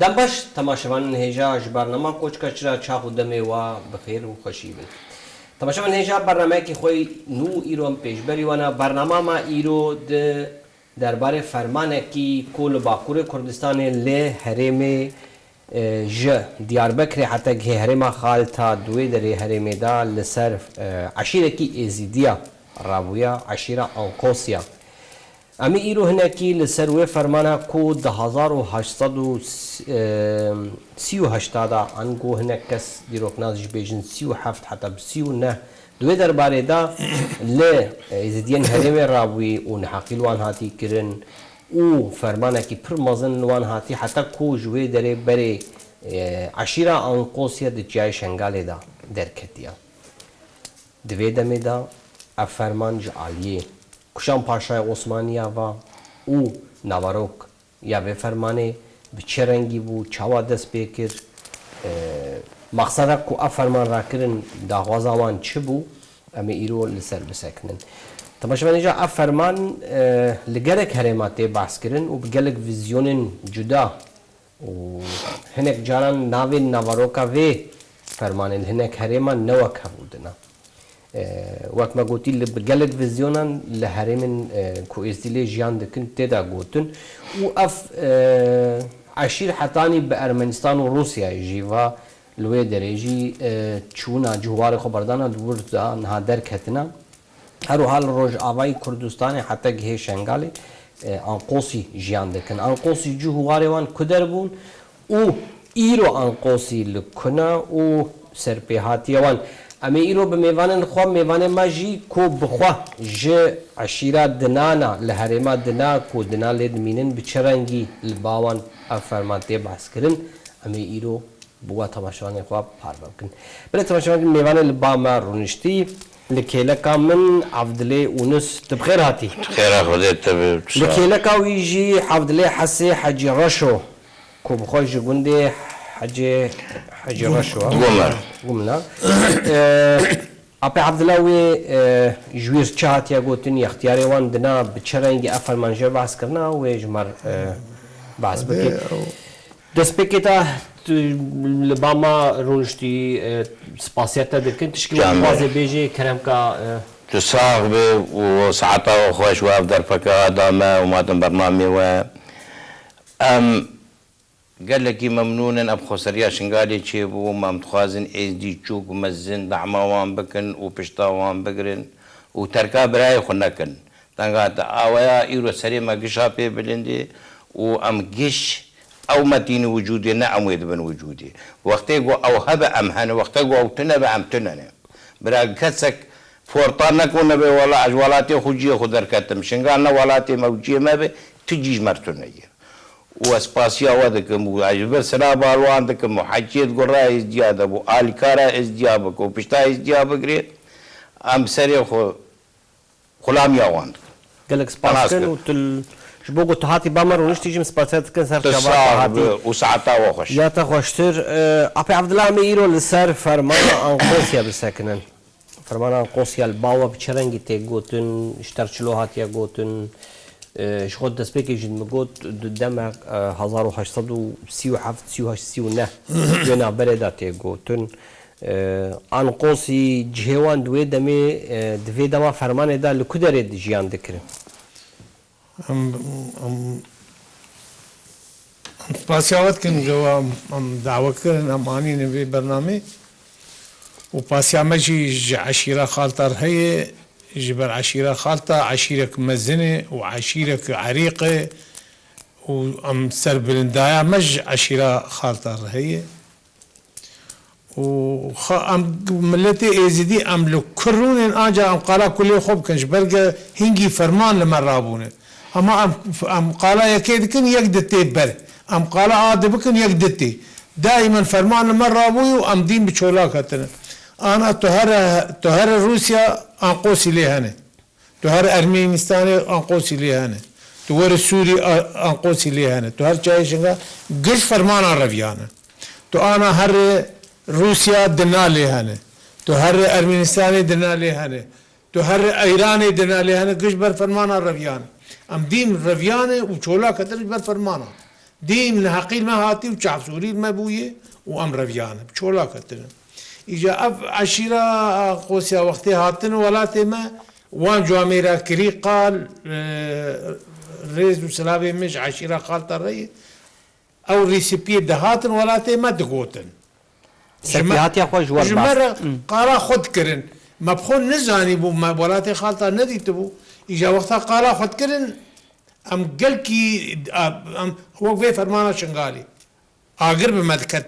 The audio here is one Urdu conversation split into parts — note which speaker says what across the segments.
Speaker 1: دمبش تماشاوان هجا برنامه کوچ کچرا چاخو دمه و بخیر و خوشی بید تماشاوان هجا برنامه که خوی نو ایرو هم پیشبری وانا برنامه ما ایرو درباره فرمانه کی کل باکور کردستان له حرم ج دیاربکر حتی که حرم خال تا دوی دره حرم دا لسر عشیره کی ازیدیا راویا عشیره آنکوسیا امی ایرو هنکی لسر و فرمانه کو 1838 دا انگو هنک کس دیروک نازش بیجن 37 حتی 39 دوی درباره دا ل ازیدین حرم راوی اون حقیل وان هاتی کرن او فرمانه کی پر مازن وان هاتی حتی کو جوی دره بره عشیره آنکوسیا د جای شنگاله دا درکتیا دوی دمه دا افرمان جعالیه کشان پاشای عثمانیا و او نواروک یا به فرمانه به چه رنگی بو چاوا دست بکر مقصده که افرمان را کرن داغوازاوان چه بو امی ایرو لسر بسکنن تماشا من اینجا افرمان لگرک حرماته بحث کرن و بگلک ویزیون جدا و هنک جاران ناوی نواروکا و فرمان هنک حرمان نوک بودنا وقت ما قلتي بقلق فيزيونا لهرمن كو ازدلي جيان دكن تدا قلتن وأف عشير حتاني بأرمنستان وروسيا يجيوا لوي دريجي تشونا جواري خبردانا دورزا نها درك هتنا هرو حال روج آواي كردستاني حتى جهي شنغالي انقوسي جيان دكن انقوسي جواري وان كدر بون و ايرو انقوسي لكنا و سرپيهاتي وان امی ایرو به میوان خوا میوان ماجی کو بخوا ج عشیره دنانا لحرما دنا کو دنا لید مینن بچرنگی الباوان افرمانته بحث کرن امی ایرو بوا تماشاوان خوا پار بکن بله تماشاوان میوان البا ما رونشتی لکیلکا من عبدالله اونس تبخیر هاتی
Speaker 2: خیر خودت
Speaker 1: لکیلکا ویجی عبدالله حسی حجی رشو کو بخوا جگونده حجي رشوة قمنا أبي عبد الله جوير شات يا قوتني اختياري وان دنا بتشرنجي أفر منجر بعث كرنا ويجمر بعث بكي دس بكيتا لباما رونشتي سباسيتا دكن تشكيل وازي بيجي كرمكا
Speaker 2: تصاغب وساعتها وخوش واف درفكا داما وماتن برنامج و قال لك ممنونا اب خسريا شنغالي تشيبو ما متخازن اي دي تشوك مزن دعماوان بكن وبشتاوان بقرن وتركا براي خنكن تنغات اويا ايرو سريما قشابي بلندي وام قش او متين وجودي نعم ويدبن وجودي وقتيقو او هبا ام هنا وقتيقو او تنبا ام تننا برا كسك فورطانك ونبي ولا عجوالاتي خوجي خدر كتم شنغالنا ولاتي موجيه ما بي تجيج مرتونيه واسباسيا ودكم وعجبر سلام الوان دكم وحجيت قراء ازدياد ابو الكارا ازديابك وبشتا ازديابك ريت ام سري خلام يوان
Speaker 1: قال لك سباسكن وتل شبوقو تهاتي بامر ونشتي جيم سباسات كن سر شباب
Speaker 2: تهاتي وساعتا وخش
Speaker 1: يا تخوشتر ابي عبد الله ميرو لسر فرمان انقوسيا بسكنن فرمان انقوسيا الباوا بچرنگي تي گوتن اشترچلو هاتيا گوتن شغل دست بکی جد مگود دم 1837 جنا بلداتی گوتن آن قوسی جهوان دوی دما فرمان دا لکدر جیان دکره
Speaker 3: پاسیاوت کن جو دعوت کرن امانی نبی برنامه و پاسیامجی عشیره خالتر هی جبر عشيرة خالطة عشيرة مزنة وعشيرة عريقة وأم سرب الندايا مج عشيرة خالطة هي أم ملتي إزدي أم لو كرون أجا أم قالا كل خوب كنش برجع هنجي فرمان لما رابونه أما أم قالا يكيد كن يقدتي بر أم قالا عاد بكن يقدتي دائما فرمان لما رابوي وأم دين بشولاك هتنا أنا تهر روسيا أنقوسي ليهانه تهر أرمينستان أنقوسي ليهانه تهر سوري أنقوسي ليهانه تهر جايشنگا قش فرمان رفيانه تو أنا هر روسيا دنا ليهانه تهر أرمينستان دنا ليهانه تهر إيران دنا ليهانه قش بر فرمان رفيانه أم دين رفيانه وشولا كتر بر فرمانه دي من حقيل ما هاتي وشعسوري ما بويه وأمر فيانا بشولا كتنا إجا أف عشيرة قوسيا وقتي هاتن ولا تما وان جواميرا كري قال ريز وسلابي مش عشيرة قال تري أو ريسيبي دهاتن ولا تما دقوتن
Speaker 1: سرپیهات یا خواه جوار باس
Speaker 3: جمرة قالا خود كرن ما بخون نزاني بو ما ولاتي خالتا ندي تبو إجا وقتها قالا خود كرن أم قلكي أم هو في فرمانا شنغالي آقر بمدكت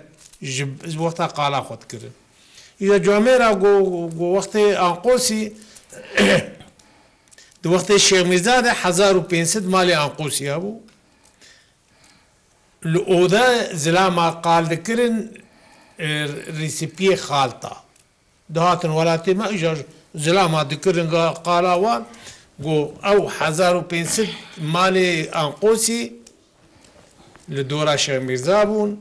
Speaker 3: وقتها قالا خود كرن إذا جواميرا جو وقت أنقوسي دو وقت الشيخ ميزاد 1500 مالي أنقوسي أبو الأودا زلاما قال ذكرن ريسيبي خالطة دهاتن ولاتي ما إجا زلاما ذكرن قالا وان جو أو 1500 مالي أنقوسي لدورا شيخ ميزابون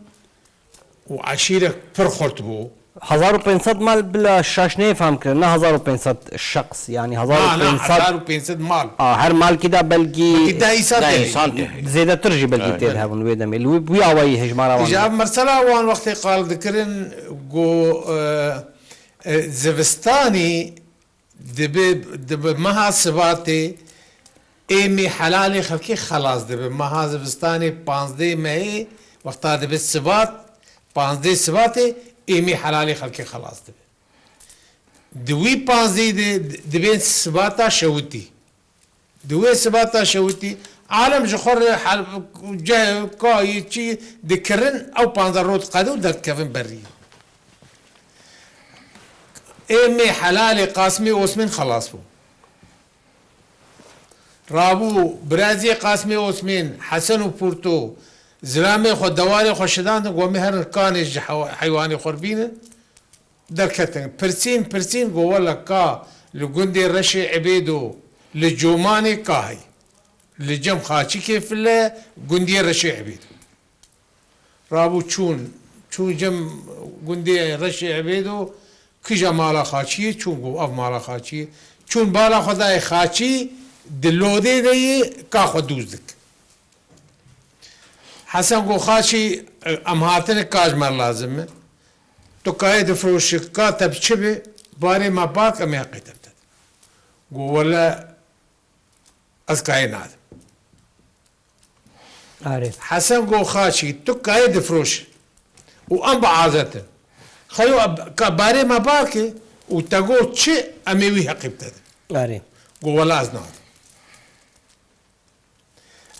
Speaker 3: وعشيرة فرخورت بو
Speaker 1: 1500 مال بلا شاشنه فهم کرد نه 1500 شخص يعني 1500
Speaker 3: 1500 مال
Speaker 1: هر مال كده بلكي
Speaker 3: كده إيسان
Speaker 1: زيادة ترجي بلكي تيد هون ويدم اللي ويا وي هجمارا وان
Speaker 3: جاب مرسلا وان وقت قال ذكرن جو زفستاني دب مها سباتي ايمي حلالي خلقي خلاص دب مها زفستاني 15 مهي وقتها دب السبات 15 سباتي ايمي حلالي خلقي خلاص دب دوي 15 دبين سباتا شوتي دوي سباتا شوتي عالم جخور جا كاي شي ذكرن او 15 روت قادو در كفن بري ايمي حلالي قاسمي اوسمن خلاص بو رابو برازي قاسمي اوسمن حسن وبورتو زلامي خو دواري خو شدان قومي هر كان حيواني خربين دركتن برسين قو ولا كا لقندي رشي عبيدو لجوماني كاهي لجم خاشي كيف الله قندي رشي عبيدو رابو تشون جم قندي رشي عبيدو كجا مالا خاشي تشون قو اف مالا خاشي تشون بالا خداي خاشي دلودي دي كا خدوزك حسن قو خاشي امهاتن كاج مر لازم تو قايد فروش كاتب شبه باري ما باك ام يقيتم قو ولا اسكاي نادم
Speaker 1: عارف
Speaker 3: حسن قو خاشي تو قايد فروش وام بعازته خيو باري ما باك وتقو تشي اميوي حقيبته
Speaker 1: عارف
Speaker 3: قو ولا ازناد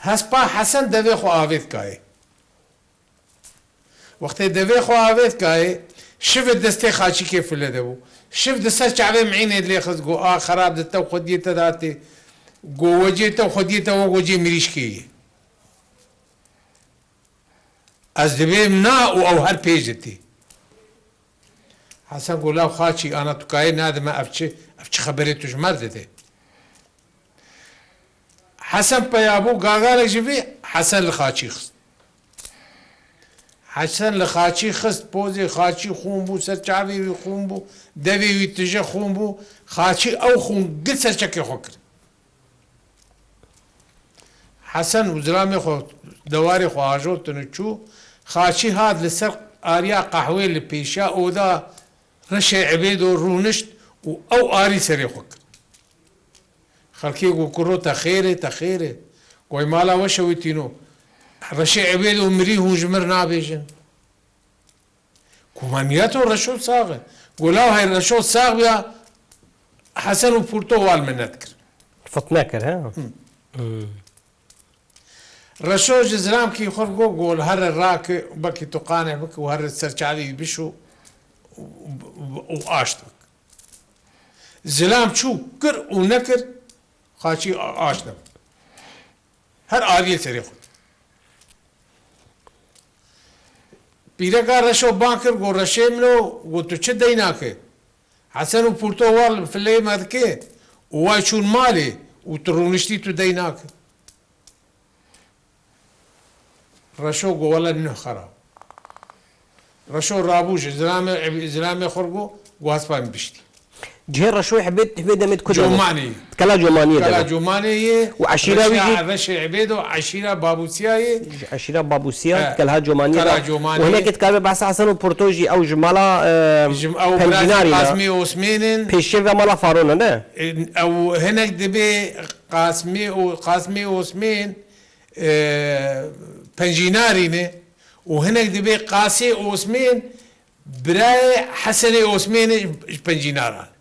Speaker 3: هسپا حسن دوی خو آوید کای وقتی دوی خو آوید کای شف دسته خاچی که فلده بو شف دسته چعبه معینه دلی خز گو خراب دتا و خودیتا داتی گو وجیتا و خودیتا و وجی مریش کیه از دویم نا او هر پیجتی حسن گو لاو خاچی انا تو کای نادم افچه خبری توش مرده ده حسن بيابو قاقالك جبي حسن لخاتشي خست حسن لخاتشي خست بوزي خاتشي خون بو سرچاوي خون بو دوي ويتجه خون بو خاتشي او خون قد سرچكي خوكر حسن وزرامي خو دواري خو آجو تنچو خاتشي هاد لسر آريا قحوي لبيشا او دا رشي عبيدو رونشت او آري سري خوكر خلقي قو كرو تخيري قوي مالا وشويتينو رشي عبيد ومري هو جمر نابيجن كومانياتو رشو صاغه قولاو هاي رشو صاغ بيا حسن وبورتو وال من نذكر
Speaker 1: فطناكر ها
Speaker 3: رشو جزرام كي خرقو قول هر الراك بكي تقانع بك وهر السرچاوي بشو وآشتك زلام شو كر ونكر خاشي آشنا هر آدیه سری خود پیرکار رشو بانکر گو رشه منو گو تو چه دینا که حسن و پورتو وال فلی مد که وای چون مالی و ترونشتی تو دینا که رشو گو ولا نه خراب رشو رابوش زلام خورگو گو هسپایم بشتی
Speaker 1: جهه رشوي حبيت دمت كده
Speaker 3: جوماني
Speaker 1: كلا جومانيه
Speaker 3: كلا
Speaker 1: ده
Speaker 3: جوماني
Speaker 1: وعشيرة ويجي؟
Speaker 3: رشي عبيدو عشيرة بابوسياي
Speaker 1: عشيره بابوسيا كلها جومانيه
Speaker 3: كلها
Speaker 1: ده.
Speaker 3: جومانية.
Speaker 1: وهناك تكلم بحث حسن وبورتوجي او جمالا
Speaker 3: او
Speaker 1: بنجناري
Speaker 3: قاسمي واسمين
Speaker 1: بيشيفا مالا فارونا ده
Speaker 3: او هناك دبي قاسمي واسمين بنجيناري وهناك دبي قاسي واسمين براي حسني واسمين بنجينارا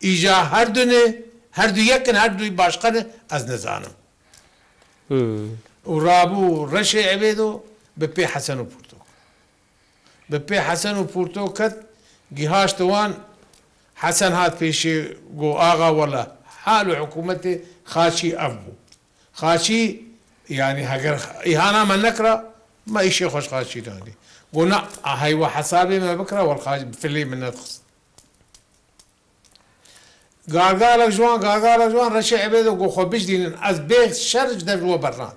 Speaker 3: ایجا هر دو یکن هر دوی باشقن از نزانم و رابو رش عبیدو به پی حسن و پورتو کد گیهاش توان حسن هات پیشی گو آغا ولا حال حکومت خاشي ابو خاشي يعني هاگر اهانه من نكره ما ايشي خوش خاشي تاني قلنا هاي وحسابي ما بكره والخاشي فيلي من نقص قارقالك جوان رشي عبيدو قو خبش دين از بيت شرج در رو برنان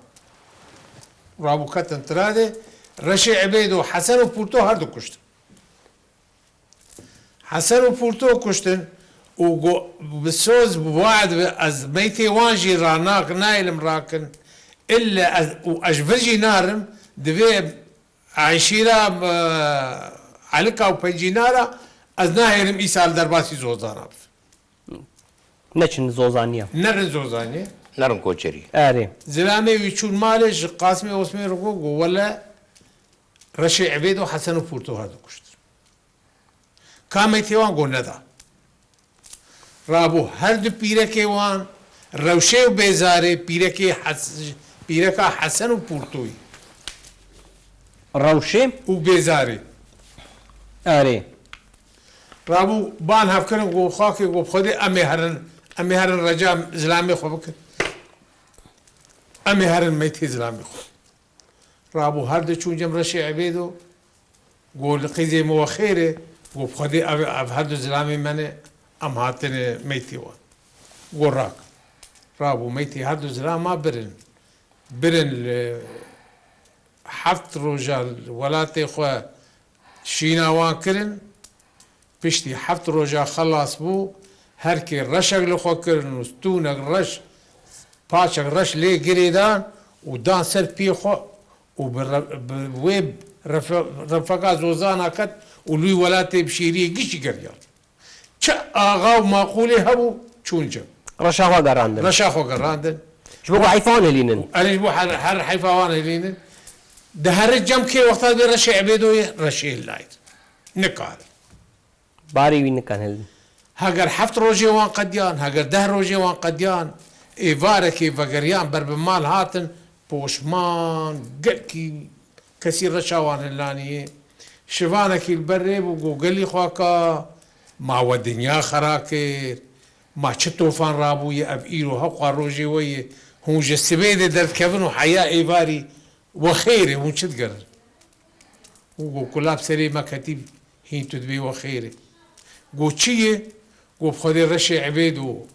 Speaker 3: رابو كتن تراده رشي عبيدو حسن و پورتو هر دو کشتن حسن و پورتو کشتن و بسوز بوعد از ميتي وانجي راناك نايلم راكن الا از و اجفرجي نارم دبي عشيرة عليكا و پنجينارا از ناهرم ايسال درباسي زوزانا
Speaker 1: نچن زوزانيه
Speaker 3: نرن زوزاني
Speaker 2: نرن كوتشري
Speaker 1: اري
Speaker 3: زلامي ويشون مالش قاسمي واسمي رقوق ولا رشي عبيد وحسن وبورتو هذا كشت كامي تيوان قول ندا رابو هر دو بيركي وان روشي وبيزاري بيركا حسن وبورتوي
Speaker 1: روشي
Speaker 3: وبيزاري
Speaker 1: اري
Speaker 3: رابو بان هفكرن قو خاكي قو بخدي امي هرن رجام زلامي خو بك امي هرن ميتي زلامي خو رابو هر دو چون جم رشي عبيدو قو لقيزي موخيري قو بخدي هر دو زلامي مني ام هاتن ميتي وان قو راك رابو ميتي هر دو زلام ما برن حفت روجا ولاتي خو شيناوان كرن پشتی حفت روزا خلاص بو هر کی رشک لخو کرن و ستونک رش پاچک رش لی گریدان و دان سر پی خو و بویب رفقا زوزانا کت و لوی ولاتی بشیری گیشی گریان چه آغا و معقولی هبو چونجا
Speaker 1: رشاخوا قراندن
Speaker 3: رشاخوا قراندن
Speaker 1: شبكوا حيفان هلينن
Speaker 3: أنا بو حر حيفوان هلينن ده هر جم كي وقتها برشي عبيدو رشي اللايت نقال
Speaker 1: باري وين كان هل
Speaker 3: هاگر حفت روجي وان قديان هاگر 10 روجي وان قديان ايفاركي فقريان بربمال هاتن بوشمان قلكي كثير رشاوان اللانية شفانكي البرب وقو قلي خواكا ما ودنيا خراكير ما چطوفان رابوية ابئيرو هقوا روجي ويه هون جسبيد درد كفن وحياة ايفاري وخيري هون چت قرر وقو كلاب سري ما كتيب هين تدبي وخيري قو چیه؟ قو بخودی رشی عبید و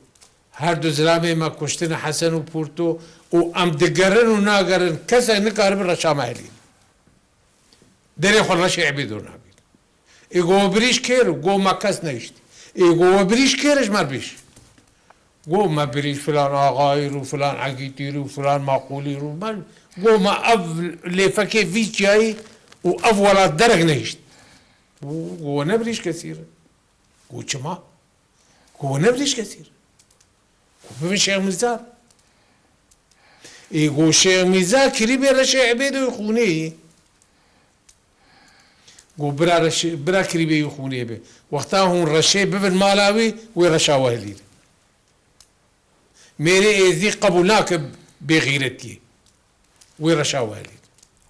Speaker 3: هر دو زلامه ما کشتن حسن و پورتو و ام دگرن و ناگرن کسی نکارب رشا مهلین دری خود رشی عبید و نابید ای قو بریش کر قو ما کس نگشتی ای قو بریش کرش مر بیش قو ما بریش فلان آقایی رو فلان عقیتی رو فلان معقولی رو من قو ما اف لیفکه ویچ جایی و اف ولاد درگ نگشت قو نبریش کثیره قو چما قو نبريش كثير قو بمن شيخ ميزار قو شيخ ميزار كريبي رشي عبيدو يخوني قو برا كريبي يخوني بي وقتها هون رشي ببن مالاوي ورشا وهليل ميري ايزي قبولناك بغيرتي ورشا وهليل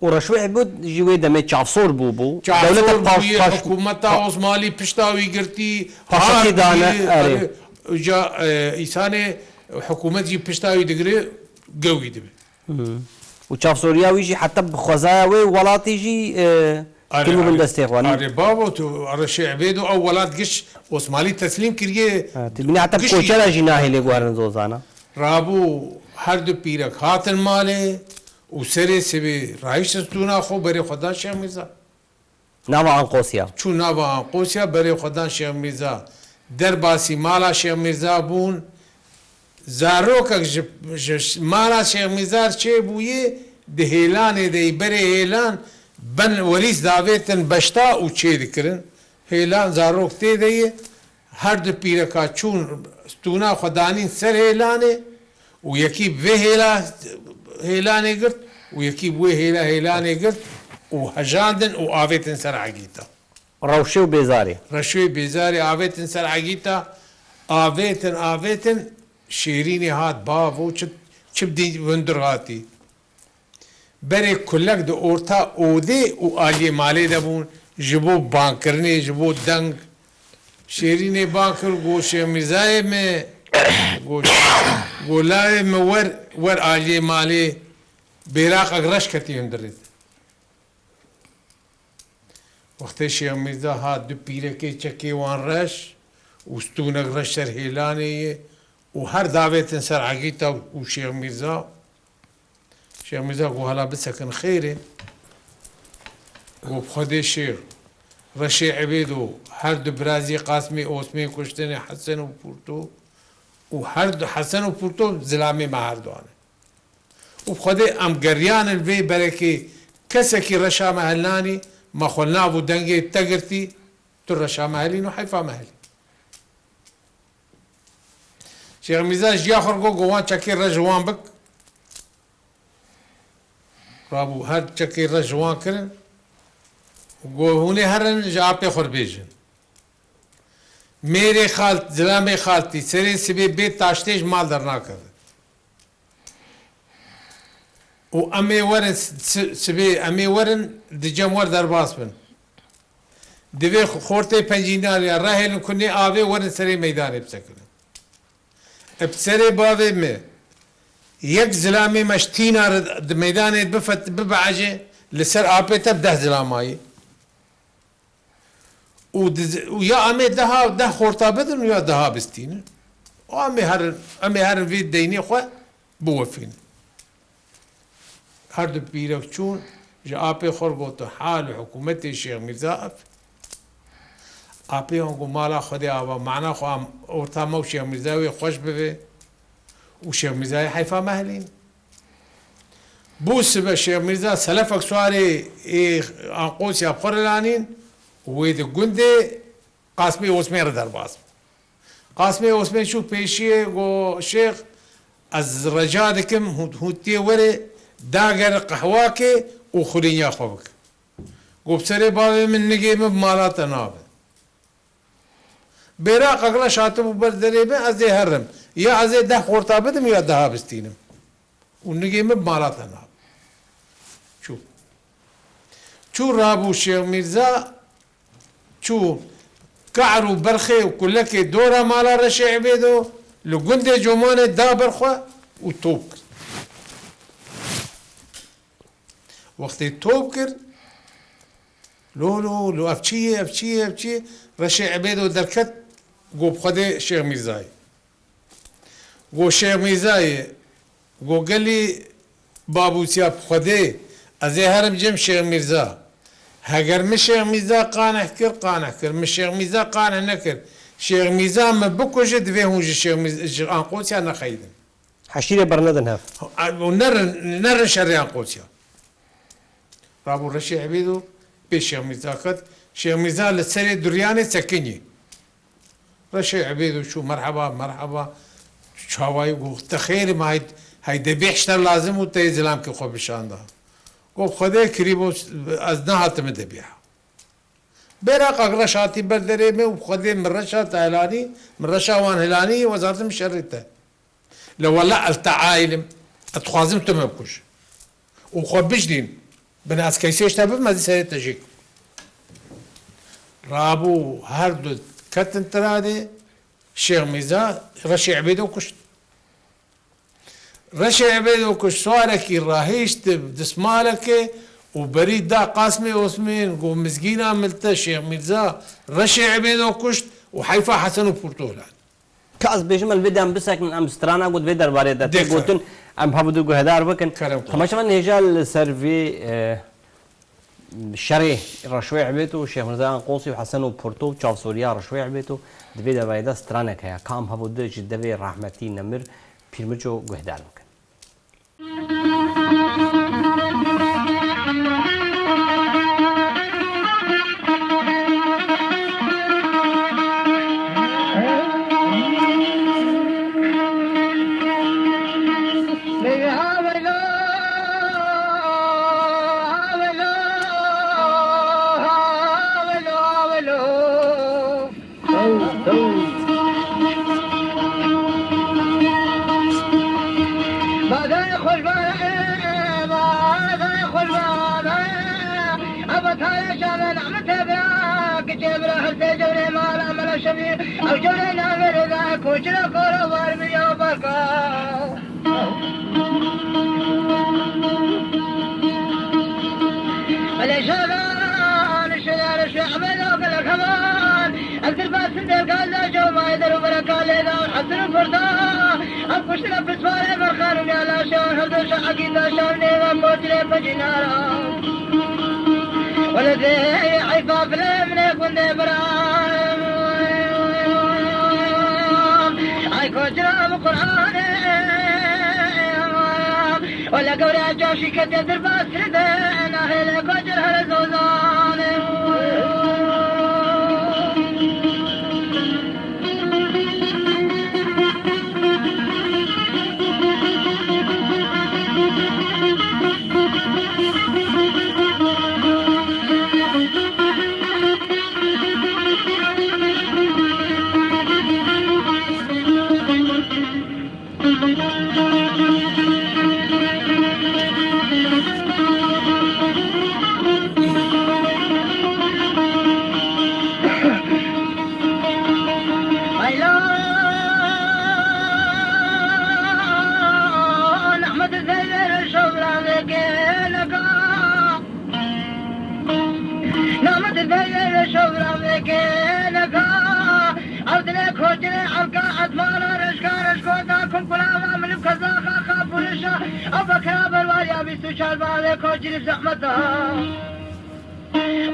Speaker 1: ورشوي عبود جوي دمي چافصور بوبو
Speaker 3: دولت باش حكومتا عثماني پشتاوي گرتي
Speaker 1: پاشکی دانه اري
Speaker 3: جا انسان حكومت جي پشتاوي دغري قوي دبي
Speaker 1: وچافصوريا ويجي حتى بخزاوي ولاتي جي كلمه من دستيخوان
Speaker 3: اري بابا تو رشي عبيدو اولات قش عثماني تسليم كريه
Speaker 1: تبني حتى بكوشلا جناهي لغوارن زوزانا
Speaker 3: رابو هر دو پيرك هاتن ماله وسري سبي رايش ستونا خو بري خدا شيخ ميزا
Speaker 1: ناوا انقوسيا
Speaker 3: چون ناوا انقوسيا بري خدا شيخ ميزا درباسی مالا شیخ میرزا بون زاروکک مالا شیخ میرزا چه بویه ده هیلان ده بره هیلان بن وریس داویتن بشتا و چه دکرن هیلان زاروک تی ده هر دو پیرکا چون ستونا خدانین سر هیلانه و یکی به هیلانه گرد و یکی بوی هیلانه گرد و هجاندن و آویتن سر عقیتا
Speaker 1: روشه و بیزاری
Speaker 3: رشوی بیزاری آویتن سر عقیتا آویتن شیرینی هات باو چه بدی وندر هاتی بره کلک دو اورتا اوده و آلی مالی دبون جبو بانکرنی جبو دنگ شیرینی بانکر گو شیخ میرزای میں گو لای میں ور آلی مالی بیراق اگرش کتی هندرید وقتی شیخ میرزا هات دو پیره که چکی وان رش وستونک رش سر هیلانه و هر دعوتن سر عقیتا و شیخ میرزا گو حالا بسکن خیره گو بخوده شیخ رشی عبیدو هر دو برازی قاسمی اوسمی کشتن حسن و پورتو و هر دو حسن و پورتو زلامی مهردوانه و بخوده ام گریان الوی برکه کسی رشا محلانی ما خلنا ابو دنگی تگرتی تو رشا محلین و حیفا محلین شیخ میرزا جیا خرگو گوان چکی رجوان بک رابو هر چکی رجوان کرن گو هونی هرن جا پی خور بیجن میرے خالت زلام خالتی سری سبی بیت تاشتیش مال در ناکرد و امی ورن سبی امی ورن دجم ور در باس بن دوی خورته پنجیناری راهل کنی آوه ورن سری میدان بسکن بسری باوه می یک زلامی مشتین د میدان بفت ببعجه لسر آپه تب 10 زلامایی و یا امی ده خورتا بدن و یا ده بستینه و امی هر وید دینی خواه بوفینه هر دو پیرک چون جا آپه خور گوتو حال حکومت شیخ میرزا اف آپه هنگو مالا خودی آوا معنا خواه اورتا مو شیخ میرزاوی خوش بوه و شیخ میرزای حیفا محلین بوس به شیخ میرزا سلفک سواری آنقوسی ابخور لانین وید گنده قاسمی عثمان را در باز قاسمی عثمان شو پیشیه گو شیخ از رجا دکم هوتی وره داگر قهوه که و خورینیا خوبک گو بسره باوی من نگیم بمالات نابه بیراق اقلا شاتم بردره به از ده هرم یا از ده خورتا بدم یا ده بستینم و نگیم بمالات نابه چو رابو شیخ میرزا چو كعر وبرخي وكلك دورة مالا رشي عبيدو لقند جمان دا برخوا وتوب وقت توب كر لو افشي رشي عبيدو دركت قو بخده شيخ ميرزاي قو شيخ ميرزاي قو قال لي بابو سياب خده ازي هرم جم شيخ ميرزا هاگر مشیخ میزا قانع کر مشیخ میزا قانع نکر شیخ میزا ما بکوشه دوی هونج شیخ میزا آنقوسیا نخیدن
Speaker 1: حشيره برندن هاف
Speaker 3: و نر شر آنقوسیا رابو رشی عبیدو به شیخ میزا کد شیخ میزا لسری دریانه سکنی رشی عبیدو شو مرحبا شوای گفت خیر ما هاي دبيحشتر لازم وتي زلام كي خو بشاندا گو خدا کریبو از نه هاتم دبیها براق اقلا شاتی بردره میں خدا مرشا تهلانی مرشا وان هلانی وزارت مشرته لو لا التعايلم اتخازم تمبكش وخو بجدين بناس كيسيش تابف ما دي سيرت تجيك رابو هردو كتن ترادي شيخ ميزا رشي عبيدو كشت رشي عبيدو كشت سوالك الراهيشت دسمالك وبريد دا قاسمي واسمين قو مسكين عملته شيخ ميرزا رشي عبيدو كشت وحيفا حسن وبورتولان
Speaker 1: كاز بيجمل بدم بسكن ام سترانا قد في درباري دا قلتن ام حبدو هدار بكن تماشا من هجال سيرفي شري رشوي عبيتو شيخ مرزا قوسي وحسن وبورتو تشاف سوريا رشوي عبيتو دبي دبايدا سترانك هيا كام هبو دج دبي رحمتي نمر بيرمجو قهدار مكان
Speaker 4: او جوري نامر ذا كوچرا كورو بار بيو بركا الاشاران الشيار الشعب ذوق الكمان اكثر باسم دل قال جو ما يدرو بركا لذا حسن فردا اب كشنا بسوار برخان يا لا شان هدو شعقي ذا شان نيوا كوچرا بجنارا ولدي عيفا فلم نكون برام كوجرام قرآن ولا قورا جوشي كتدر باسردين أهل كوجر هرزوزان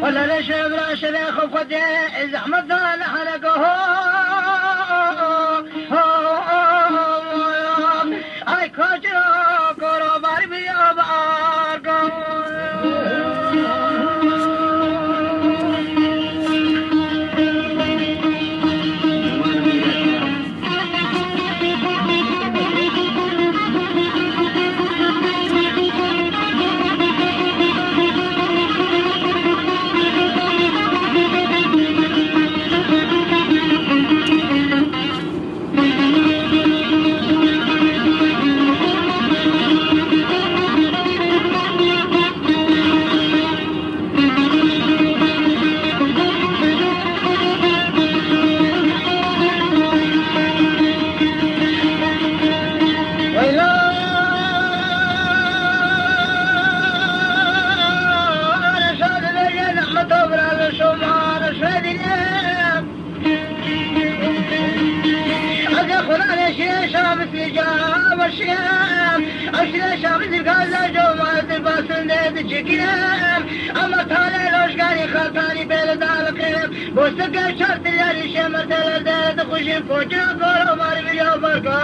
Speaker 4: ولا ليش بلا شيخ خدي زحمة ذا لحلقه اي كوجرو كورو باربي ابارقه بوستك شرط اللي شمت الدد خشم كوجا كورو مار بيو بركا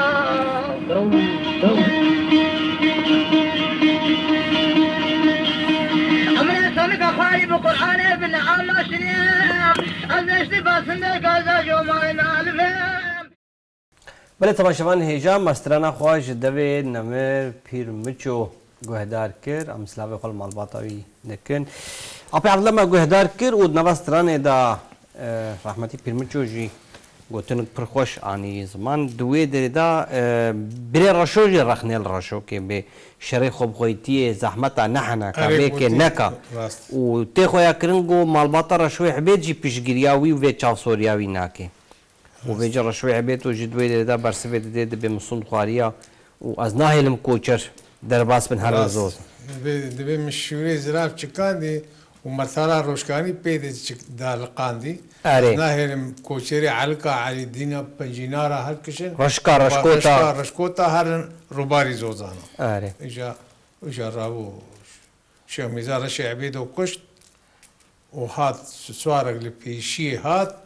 Speaker 4: امر سنك خاري بقران ابن الله شنيم ازشت باسند غازا جو ما نالفم
Speaker 1: بله طبعا شوان هیجام مسترانا خواهش دوی نمر پیر مچو گوهدار کر ام سلاوی خال مالباتاوی نکن اپی عبدالله گوهدار کر و نوستران دا رحمتی پیر مچو جی گوتن پرخوش آنی زمان دوی دری دا بری رشو جی رخنیل رشو که به شرای خوب خویتی زحمتا نحنا که به که نکا و تی خویا کرنگو مالباتا رشوی حبید جی پیشگیریاوی و چاو سوریاوی ناکه و ویجا رشوی عبیت و جدوی دیده برسوی دیده به مصون خواریا و از ناهلم کوچر در باس بن هر روز
Speaker 3: دبی مشوری زراف چکاندی و مثلا روشکانی پیدا دالقاندی ناهلم کوچری علقا علی دینا پنجینارا هر کشن رشکوتا هر روباری زوزانا
Speaker 1: آره
Speaker 3: ایجا رابو شو میزار شعبید و کشت وهات سوارق لبيشي هات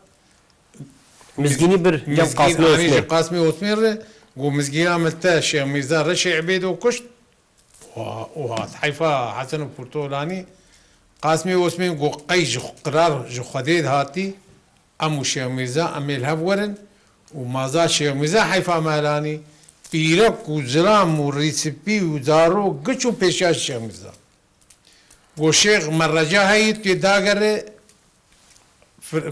Speaker 1: مزگینی بر جم قاسمی
Speaker 3: عميش
Speaker 1: اسمی
Speaker 3: قاسمي وثمير ومزقين عملتها شيخ ميزان رشي عبيد وكشت وهات حيفا حسن البرتولاني قاسمي وثمين قو قيج قرار جو خديد هاتي امو شيخ ميزان امي الهفورن ومازال شيخ ميزان حيفا مالاني بيرك وزلام وريسبي ودارو قشو بيشاش شيخ ميزان وشيخ مرجا هيت يداغر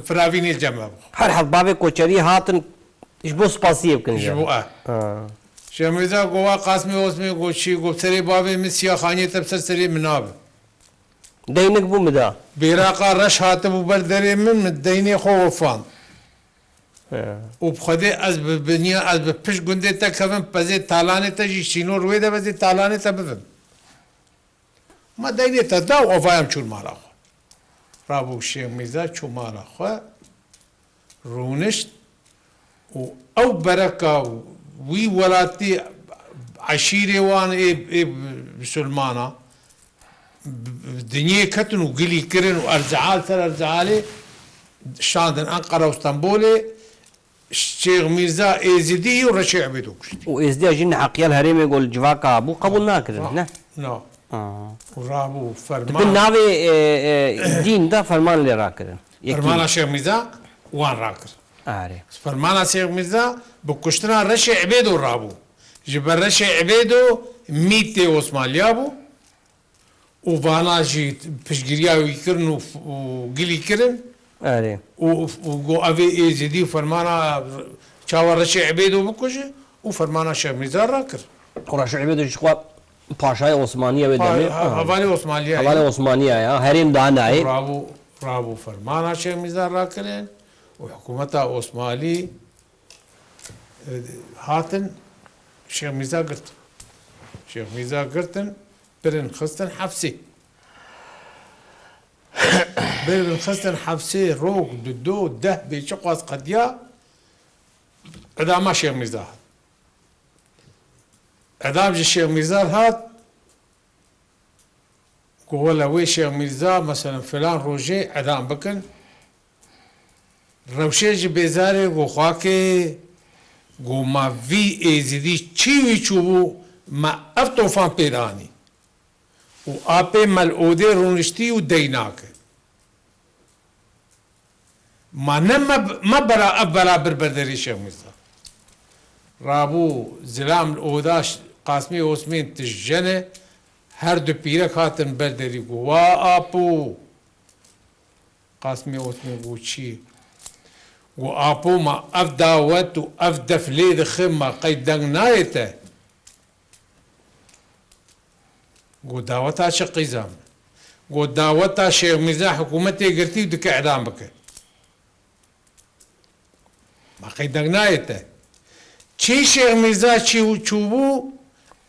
Speaker 3: فراوين الجمع
Speaker 1: هر حد بابی کوچری هاتن ايش بو سپاسیه بکن
Speaker 3: جبوه شمیزا گوا قاسمی واسمی گوشی گفت سری بابی مسیا خانی تبصر سری مناب
Speaker 1: دینک بو مدا
Speaker 3: بیراقا رش هاتب وبردري من ديني خو وفان وبخدي از ببنيا از بپش گنده تا کفن پزي تالانه تا جي شينو روي ده بزي تالانه تا بفن ما ديني تا دا وفايم چون مارا خو رابو شمیزا چون مارا خو رونشت و او بركة وي ولاتي عشيرة وان اي بسلمانا الدنيا كتن وقلي كرن وارزعال ترى ارزعالي شاندن انقرة واسطنبولي الشيخ ميرزا ايزيدي ورشي عبيدو كشتي
Speaker 1: و از دی جن حقیال هریم يقول جواکا بو قبول ناکرن نه
Speaker 3: نو ورابو
Speaker 1: بن
Speaker 3: فرمان
Speaker 1: ناوی دین دا فرمان لی راکرن
Speaker 3: فرمانا شيخ ميرزا وان راكر
Speaker 1: آره
Speaker 3: فرمانا شيخ ميرزا بكشتنا رشي عبيدو رابو جبر رشي عبيدو ميتي واسماليابو وفانا جي بشجريا ويكرن وقلي كرن
Speaker 1: آره
Speaker 3: وقو افي ايزيدي فرمانا شاور رشي عبيدو بكوشي وفرمانا شيخ ميرزا راكر
Speaker 1: قراش عبیدو شخوا پاشای عثمانیه به دمی
Speaker 3: حوالي عثمانية
Speaker 1: حوالی عثمانیه یا هریم دانای
Speaker 3: رابو فرمانا شيخ ميرزا راكرين وحكومتها عثماني هاتن شيخ ميرزا قرتن شيخ ميرزا قرتن برن خستن حفسي برن خستن حفسي روق ددو ده بيشقواز قديا عداما شيخ ميرزا هات عدام جي شيخ ميرزا هات ولا وي شيخ ميرزا مثلا فلان روجي عدام بكن روشيج بيزاري وخاكي گو ما وی ایزیدی چیوی چوبو ما افتوفان پیرانی و آپه ملعوده رونشتی و دیناکه ما ما برابر برداری شیخ ميرزا رابو زلام الأوداش قاسمي واسمين تجنه هر دو پیرک هاتن برداری گو وا آپو قاسمي واسمين گو چی وابو ما اف داوت واف دفلي دخم قيد دغنايته قو داوتا شقي زام قو داوتا شيخ ميرزا حكومتي قرتي ودك اعدام بك ما قيد دغنايته چي شيخ ميرزا چي چوبو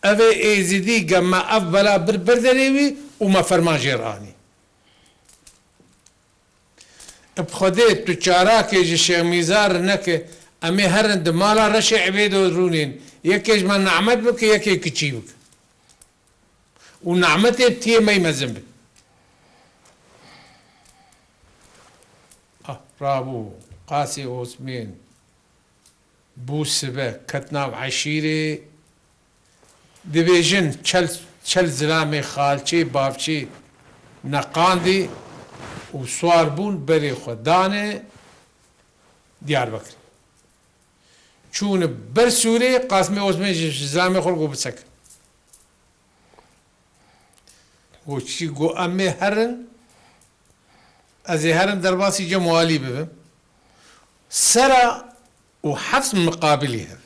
Speaker 3: اوه ايزيدي قما اف بلا بردريوي وما فرمان جيراني بخديت تجاراك يجي شيخ ميزار نك امي هرند مالا رشي عبيدو رونين يكيج ما نعمت بك يكي كتشي بك ونعمتي تي ما يمزن بك رابو قاسي واسمين بوسبه كتناب عشيري دبيجن چل زلامي خالچي بابچي نقاندي وسوار بون بري خدانه ديار بكر چون بر سوري قاسمي اوزمي زلامي خلقو بسك وشي قو امي هرن ازي هرن درباسي جموالي بهم سرى وحفظ مقابلها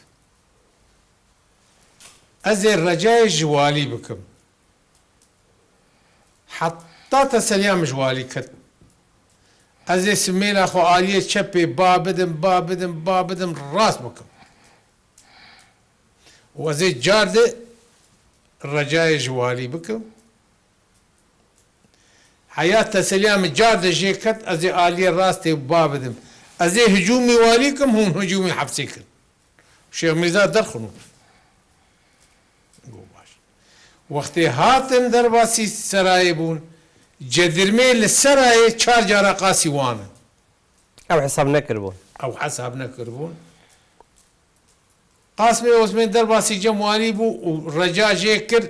Speaker 3: ازي الرجاي جوالي بكم حتى تسليام جوالي كت ازي سمينا اخو آلية شبي بابدم راس بكم وازي جارده الرجاي جوالي بكم حياة تسليام جارده جيكت ازي آلية راستي بابدم ازي هجومي واليكم هم هجومي حبسيكم شيخ ميرزا درخنو وقتی هاتن درباسی سرایبون جدرمي للسراي تشارج رقاسي وانا
Speaker 1: او حساب نكربون
Speaker 3: او حسابنا كربون قاسمي واسمين درباسي جموالي بو ورجاء جيكر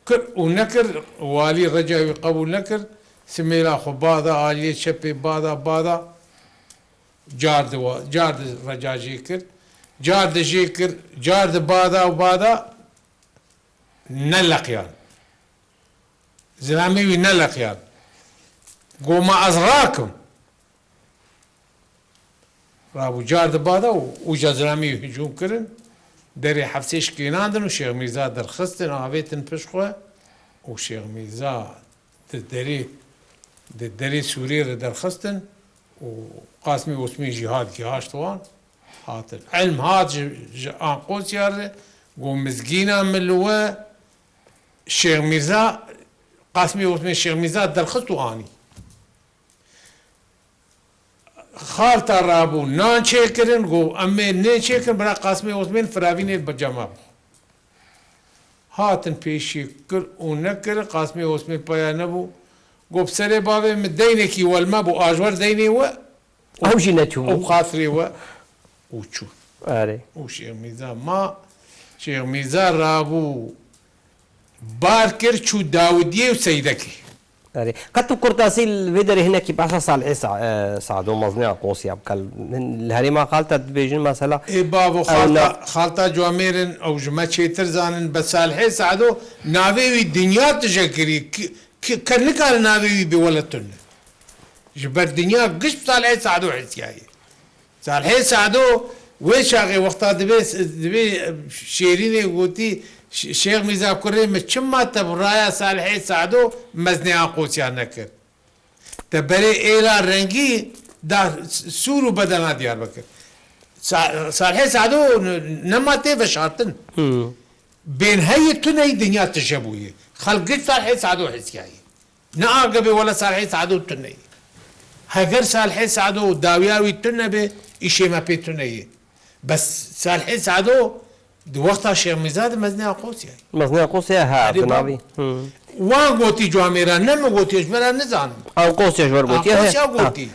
Speaker 3: كر ونكر والي رجاء قبول نكر سميلا خبادا آلية شبي بادا جارد رجاء جيكر جارد بادا نلقيان زلامي نلقيان قوما أزغاكم رابو جارد بادا وجا زلامي هجوم كرن دري حفسيش كيناندن وشيخ ميزاد درخستن وعبيتن بشخوة وشيخ ميزاد دري سوريا درخستن وقاسمي واسمي جهاد كي هاشتوان هاتن علم هات قوس ياري قوم مزقينا من لوا الشيخ ميرزا قاسمي واسمي الشيخ ميرزا درخست واني خالتا رابو نان شيكرن قو امي نين شيكرن برا قاسمي واسمي فراوين بجمع هاتن بيشي كر ونكر قاسمي واسمي بايا نبو قو بسري بابي مدينكي والمابو اجور ديني و
Speaker 1: اهم شيء نتوم
Speaker 3: وخاطري و وشو
Speaker 1: اري
Speaker 3: وشيخ ميزان ما شيخ ميزان رابو باركر شو داودية وسيدكي
Speaker 1: اري قد كرتاسي الفيدر هنا كي باسا صالح سعدو مزني قوسي بكل الهريمه قالت بيجن مثلا
Speaker 3: اي بابو خالتا جواميرن او جما تشيتر زانن بصالح سعدو ناوي الدنيا تشكري كان قال ناوي بولتن جبر الدنيا قش بصالح سعدو حسياي صالح سعدو ويشاغي وقتا دبي شيريني قوتي شيخ ميزا كوري مچما تبرايا صالح سعدو مزني قوسيا نكر تبري إلى رنگي دا سورو بدنا ديار بكر صالح سعدو نماتي فشارتن بين هي تنهي دنيا تشبويه خلقت صالح سعدو حسياي ناقبي ولا صالح سعدو تنهي هاجر صالح سعدو داوياوي تنبي إشي ما بيتنهي بس صالح سعدو دي وقتها شيخ ميزاد مزني قوسيا
Speaker 1: مزني قوسيا ها تنابي
Speaker 3: وان قوتي جواميرا نم قوتي جبرا نزان
Speaker 1: او قوسيا جبر قوتي
Speaker 3: قوسيا قوتي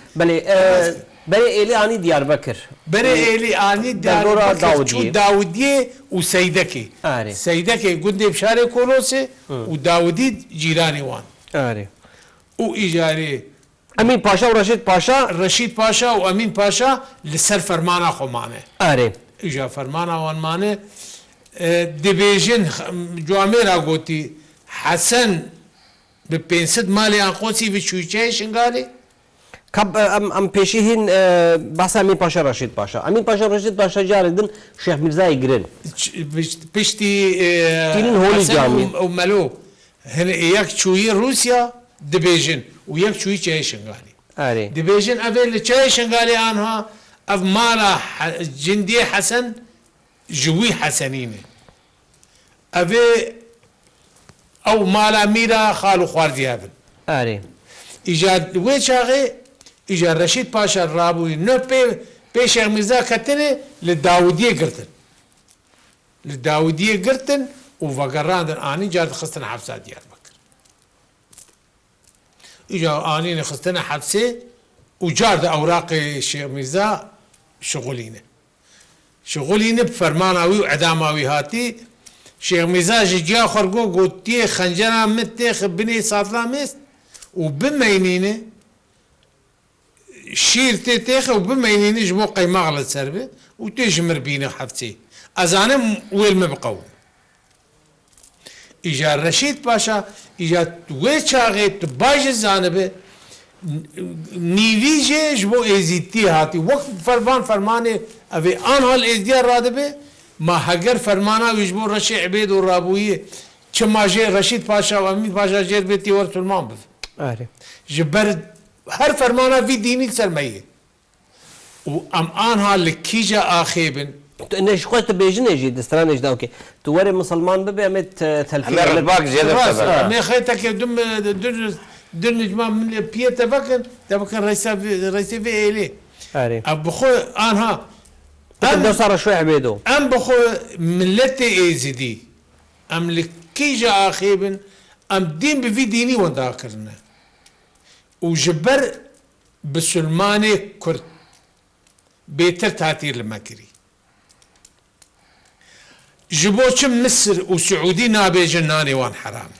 Speaker 1: بلي إلي آني ديار بكر
Speaker 3: بري إلي آني ديار بكر شو داودية وسيدكي سيدكي قندي بشاري كولوسي وداودي جيراني وان
Speaker 1: آري
Speaker 3: وإيجاري
Speaker 1: أمين باشا
Speaker 3: رشيد باشا وأمين باشا لسر فرمانا خمانه
Speaker 1: آري
Speaker 3: إجا فرمانا وان مانه دبيجن جواميرا قوتي حسن ببنسد مالي انقوسي في شويتشي شنغالي
Speaker 1: كب ام بيشيهن بس امين باشا رشيد باشا امين باشا رشيد باشا جاردن شيخ ميرزا يقرن
Speaker 3: بشتي
Speaker 1: تينين هولي جامي
Speaker 3: وملو هنا ياك شوي روسيا دبيجن وياك شوي تشاي شنغالي
Speaker 1: اري
Speaker 3: دبيجن افيل تشاي شنغالي انها اف مالا جندي حسن جوي حسنينه افي او مالا ميرا خالو خوارزي هافن
Speaker 1: اري
Speaker 3: ايجاد ويشاغي اجا رشيد باشا الرابوي نو بي شيخ ميرزا كتنه للداودية قرتن وفقراندن اني جاد خستنا حبسة ديار بكر اجا اني خستنا حبسة وجارد اوراق الشيخ ميرزا شغولينه بفرماناوي وعداماوي هاتي شيخ ميرزا جيجا خرقو قوتي خنجرا متي خبني ساطلا مست وبمينينه شير تيخ وبمينينه جمو قيمة على سربه وتجمر بينا حفتي أزانم ويل مبقو إجا رشيد باشا إجا ويشاغي تباج الزانبه نيفيجي جمو إزيتي هاتي وقت فرمانه أبي آنها الإزديار رادبه ما هجر فرمانا ويجبو رشي عبيد والرابوية كما جي رشيد باشا وأمين باشا جير بيتي ورسلمان بف
Speaker 1: اري
Speaker 3: جبر هر فرمانه في ديني سرميه وام انها لكيجا اخيبن
Speaker 1: نش خوت بيجن يجي دستران يجدا اوكي توري مسلمان ببي امت تلفي
Speaker 2: أمير الباق زيادة
Speaker 3: ما خيتك دم دن جماعه من بيتا تفكر رئيس في الي
Speaker 1: اري
Speaker 3: ابخو انها
Speaker 1: تبدا صار شوي عبيدو
Speaker 3: ام بخو ملتي ايزدي ام لكيجا اخيبن ام دين بفي ديني وذاكرنا وجبر بسلماني كرد بيتر تعتير المكري جبوش مصر وسعودي نابي جناني وان حرام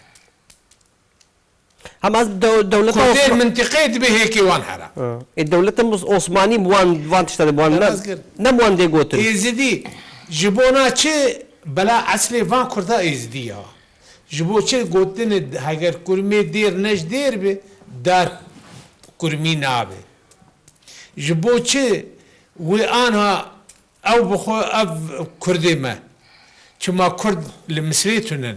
Speaker 1: هم از دولت
Speaker 3: كردين منطقة بهيك وان حرام
Speaker 1: الدولة العثماني بوان تشتري بوان
Speaker 3: أذكر.
Speaker 1: نبوان دي قوتن
Speaker 3: ايزدي جبونا چه بلا اصلي وان كردا ايزدي يا جبو چه قوتن هاگر كرمي دير نش دير بي دار كرمي نابي جبو چه وانها او بخو اف كردي ما چما كرد لمصريتنا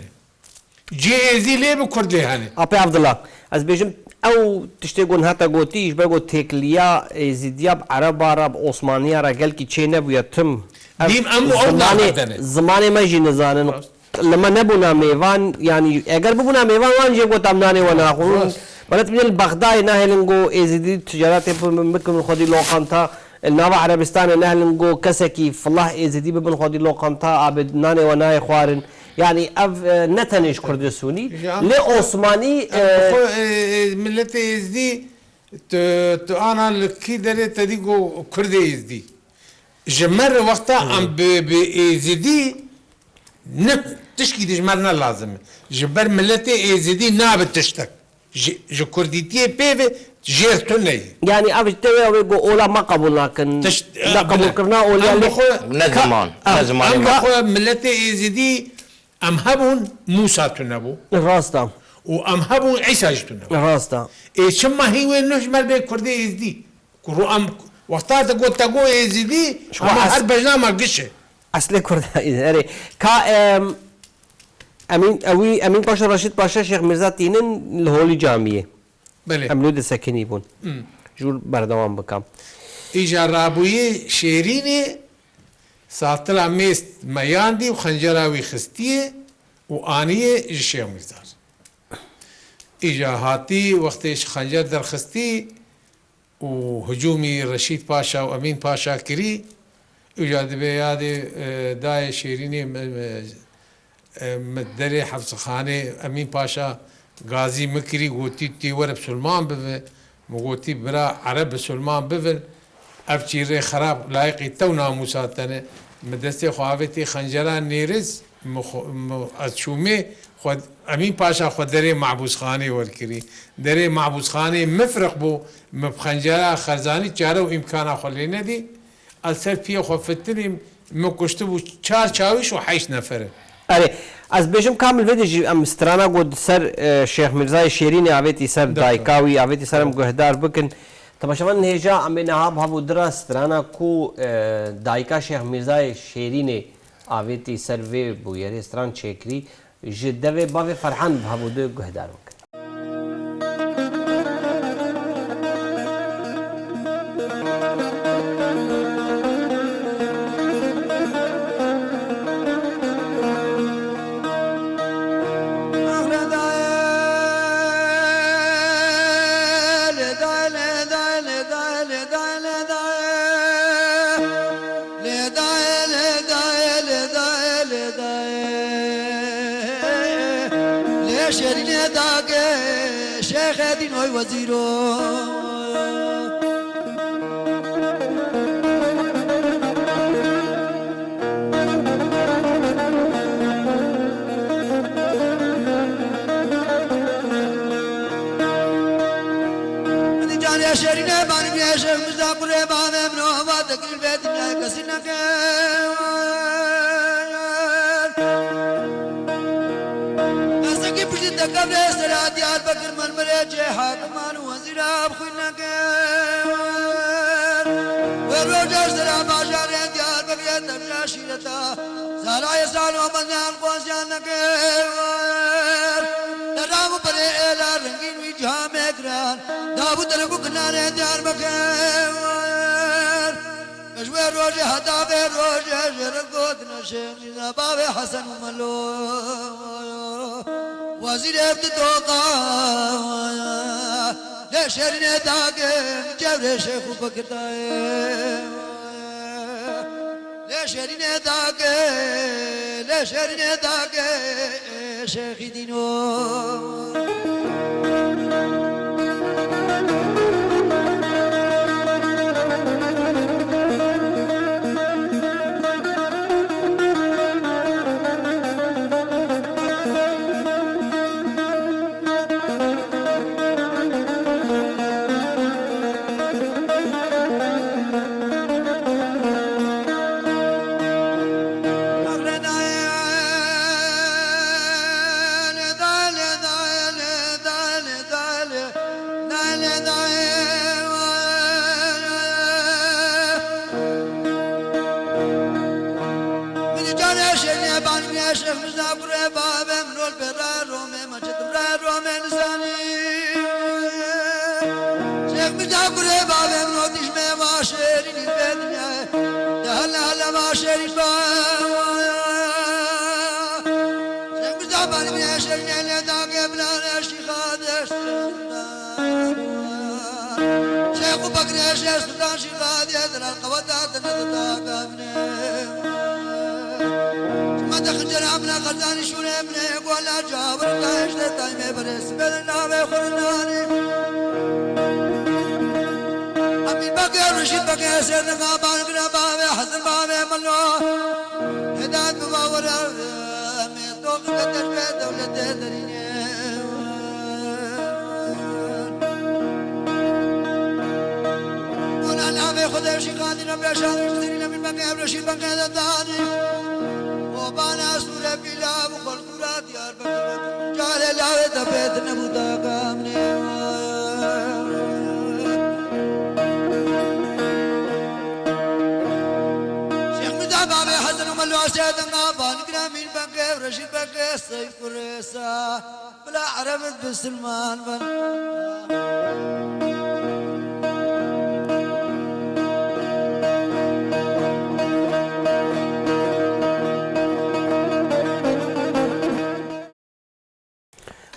Speaker 3: جي ايزي ليه بكردي هاني
Speaker 1: ابي عبد الله از بيجم او تشتغون هتا قوتيش بقو تكليا زيدياب عرب عثمانية راجل كي چه نبو يتم
Speaker 3: ديم امو او نابدنه
Speaker 1: زمانه ما جي نزانن لما نبونا ميوان يعني اگر ببونا ميوان وان جي قوت امناني وناخون بلت من البغداي نهلنگو ازيدي تجارات ممكن خودي لوقانتا النابع عربستان نهلنگو كسكي فالله ازيدي ببن خودي لوقانتا عبد ناني وناي خوارن يعني اف نتنش كردستوني لعثماني
Speaker 3: ملتي ازدي تو انا لكي دري تديقو كردي ازدي جمر وقتا ام بازدي تشكي دجمرنا لازم جبر ملتي ازدي نابت تشتك جو كرديتي بيفي جيرتوني
Speaker 1: يعني اف تيوي جو اولا ما قبول لكن لا قبول كرنا اولا
Speaker 2: نزمان
Speaker 3: اخو ملتي ازدي ام هبون موسى تنبو
Speaker 1: راستا
Speaker 3: وام هبون عيسى تنبو
Speaker 1: راستا
Speaker 3: اي شما هي وين نجمل بي كردي ازدي كرو ام وقتها تقول ازدي اما هر برنامج قشه
Speaker 1: اصل كرد يعني كا امين باشا رشيد باشا شيخ مرزا تينن الهولي جامعه
Speaker 3: بله
Speaker 1: املود سكني بون جور بردوام بكم
Speaker 3: اجا رابويه شيريني ساتلا ميست مياندي وخنجراوي خستيه وانيه الشيخ مرزا اجا هاتي وقتش خنجر در خستي وهجومي رشيد باشا وامين باشا كري اجا دبيادي داي شيريني مدري حفظ خانه امين باشا غازي مكري قوتي تيور بسلمان بفن مقوتي برا عرب سلمان بفن افجيري خراب لايقي تونا موساتنا مدرسة خوافتي خنجران نيرز اشومي خود امين باشا خود دري معبوس خانه والكري دري معبوس خانه مفرق بو مبخنجرا خرزاني جارو امكانا خلينا دي اثر فيه خفتني مكشتبو 4 چاويش و 8 نفره
Speaker 1: اره از بيجم كامل فيديو ام سترانا قد سر شيخ مرزا شيريني عبيتي سر دايكاوي عبيتي سر مقهدار بكن طبعا شمان هيجا ام نهاب هبو درا سترانا كو دايكا شيخ مرزا شيريني عبيتي سر في بو يري ستران شكري جدوي بافي فرحان بهبو دو قهدار بكن
Speaker 5: شيرين داك شيخ دين وزيرو شيرين بان يا شيخ مزاقر بان ابنو وادك البيت كسنك قبل سرا ديار بكر من مريج حاكمان وزيرا بخنك وروجر سرا باشار ديار بكر تبشا شيرتا سارا يسال ومنان قوسيانك نرام بري الا رنگين وي جهام اكران دابو تلقو كنان ديار بكر مشوي روجي هدا روجي جرقوت نشيم بابي حسن وملو وزير ابتدوقا لشرين داقم جبر شيخ بكر داي شرين داك لا شرين داك شيخ دينو بلا عرفت بسلمان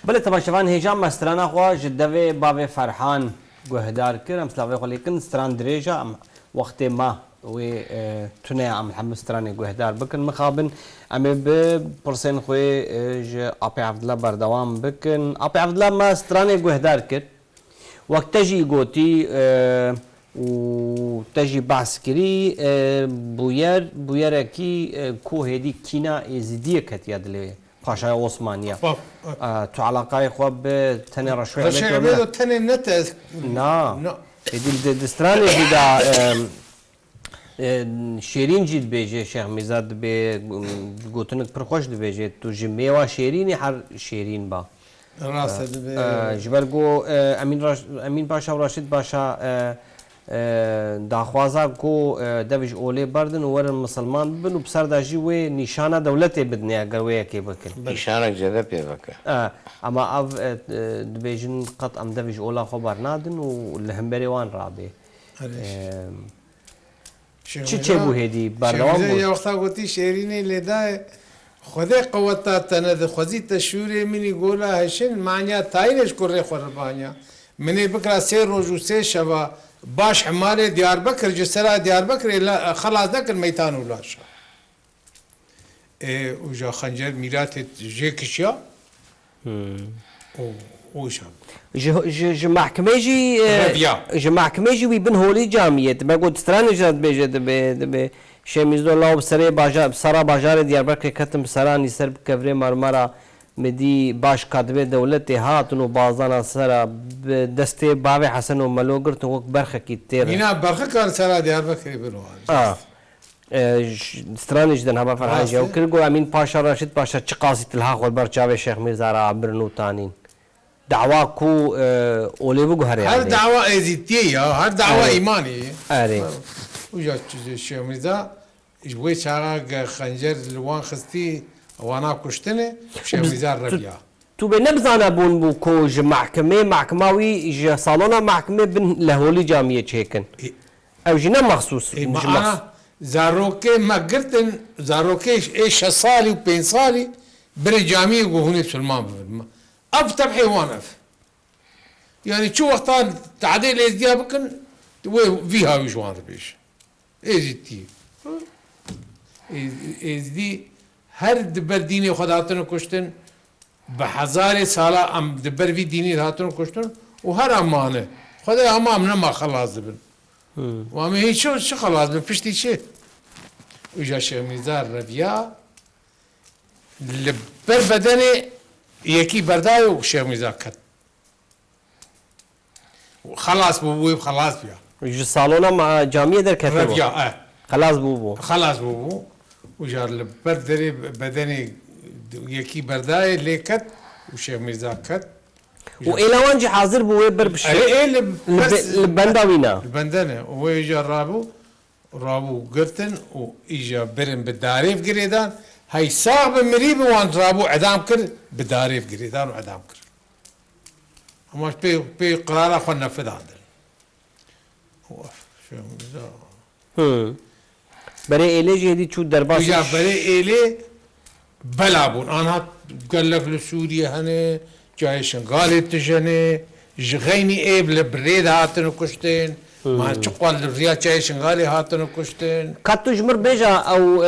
Speaker 1: بله تماشاوان هیجان مسترانا خوا جدوی باب فرحان گهدار کرم سلاوی خو لیکن ستران دریجا وقت ما و تونه عم الحمد ستراني گهدار بکن مخابن امی بپرسین خوی ج آپی عبدالله بردوام بکن آپی عبدالله ما ستراني گهدار کرد وقت تجی گوتی و تجی بحث کری بویر کی کو هدی کینا ازدیه کت یاد لی پاشای عثمانیه تو علاقه خواب به تنه رشوه
Speaker 3: رشوه تنه نت
Speaker 1: نه هدی دستراني جدا شیرین جید بیجه شیخ میزاد به گوتنک پرخوش دبیجه تو جمیوا شیرینی هر شیرین با
Speaker 3: راست
Speaker 1: جبر گو امین باشا و راشد باشا داخوازا کو دویج اولی بردن و ورن مسلمان بن و بسر داجی و نشانه دولت بدنی اگر وی کی بکن
Speaker 2: نشانك جدا بيبكى
Speaker 1: اما اف دبیجن قط ام دویج اولا خبر نادن و لهمبری وان رابه چه بو هدی بردوام بود؟
Speaker 3: یه وقتا گوتی شیرینی لیدای خدا قوتا تند خوزی تشوری منی گولا هشن معنی تاینش کره خوربانیا منی بکرا سه روز و سه شبا باش حمال دیاربکر جسرا دیاربکر خلاص نکر میتان ولاشا اوجا خنجر میرات جیکشیا اوشا
Speaker 1: ج محکمه جی وی بن هولی جامعیت ما گفت سترانی جد بیجه دبی شمیز الله و سری باجار سرا باجار دیاربکر کتم سرانی سر کفری مرمرا مدی باش کاتبه دولت هاتن و بازانا سرا دسته باوی حسن و ملوگر تو وقت برخه کی تیر
Speaker 3: اینا برخه کار سرا دیاربکر بنوان
Speaker 1: سترانی جدن هما فرحان جو کرگو امین پاشا راشد پاشا چه قاسی تلها خود برچاوه شیخ میرزا برنو تانین دعوا کو اولی بگو هر
Speaker 3: هر دعوا ازیتیه هر دعوا ایمانی
Speaker 1: آره
Speaker 3: وجا شیخ میرزا جوی چاقا خنجر لوان خستی وانا کشتنه شیخ میرزا ربیا
Speaker 1: تو به نبزانه بون بو کو ج محکماوی ج سالونا محکمه بن لهولی جامعه چیکن او جنا مخصوص
Speaker 3: معنا زاروکه مگرتن زاروکه ای 6 سالی و 5 سالی بر جامعه گوهونی سلمان بفرما اف تب حيوان اف يعني شو وقتان تعديل ازديا بكن فيها وجوان ربيش ايزيتي ازدی هر دبر دینی خود هاتن کشتن به هزار ساله ام دبر وی دینی هاتن کشتن و هر امانه خدا امام نما خلاص بن و اما هیچ چه خلاص بن پشتی چه وجا شیخ میرزا رویا لبر بدن یکی بردای و شیخ میرزا کت خلاص بو خلاص بیا
Speaker 1: جو سالونا مع جامعه در کتبه
Speaker 3: رویا
Speaker 1: خلاص بو
Speaker 3: خلاص بو وجا لبر دری بدن یکی بردای لیکت و شیخ میرزا کت
Speaker 1: و ایلوان جی حاضر بو بر بشه لبنداوینا
Speaker 3: البندنه ويجا رابو قرتن ويجا برن بالداريف قريدان هاي صاغ بمريب وان رابو عدام كر بالداريف قريدان وعدام كر اما بي قرار خو نفذ عندنا شو
Speaker 1: برای ایلی جدی چود درباس
Speaker 3: ويجا بري إلي بلابون انا قال لك لسوريا هنا جاي شنغالي تجني جغيني ايب لبريد هاتن كشتين ما تقول الريال جاي شنغالي هاتن كشتين
Speaker 1: کاتو جمر بیجا او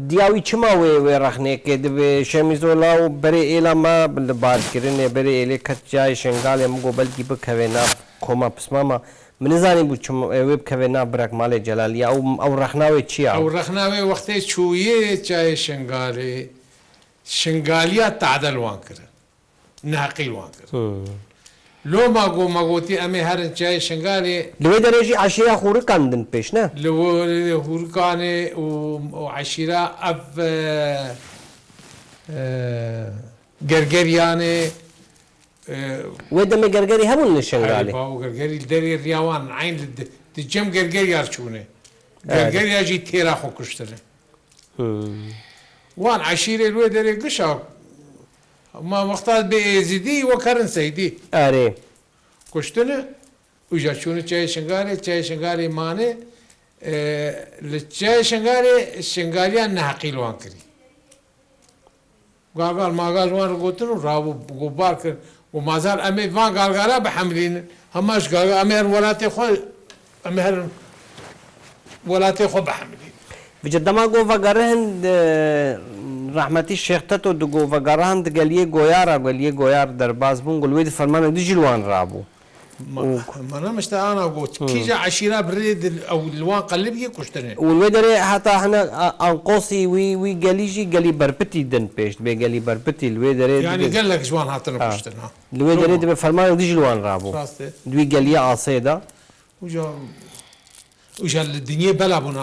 Speaker 1: دیاوی چما و رخنه که دو شمیزولا و برای ایلا ما بلبار کرنه برای ایلی کت جای شنگالی مگو بلکی بکوینا کما پسماما منزانی بود چما ویب کوینا برک مال جلالیا او رخناوی چیا
Speaker 3: او رخناوي وقت شويه جاي شنغاليا تعدل وان كره ناقل وان كره لو ما قوتي امي هرن جاي شنغالي
Speaker 1: لوی درجی عشیره خوری کندن پیش نه
Speaker 3: لو هوركاني وعشيره اف غرغرياني
Speaker 1: و دم گرگری همون نشنگالی
Speaker 3: باو غرغري دري رياوان عين الجم غرغري ارشونه غرغري اجي تيرا خو كشتره وان عشيره لو دري قشا ما وقتات بيزيدي وكرن سيدي
Speaker 1: آره
Speaker 3: كشتنه وجا شونه چای شنگاري مانه لچای شنگاريا نحقيل وان كري قال ما قال وان قلتلو رابو غبار كر ومازال امي فان قال بحملين هماش قال امي ولاتي خو امي ولاتي خو بحملين
Speaker 1: بجدما گو وگرهند رحمتی شیخ تتو دو گو وگرهند گلیه گویار در باز بون گلوید فرمان دی جلوان رابو
Speaker 3: ما انا مش انا قلت كي جا عشيره بريد او الوان قلبي كشتنه
Speaker 1: والودري حتى احنا انقوصي وي قليجي قلي بربتي دن بيش بي قلي بربتي الودري
Speaker 3: يعني قال لك جوان هاتنا كشتنه
Speaker 1: الودري دي فرمان دي جلوان رابو دوي قليه عصيده
Speaker 3: وجا الدنيا بلا بنا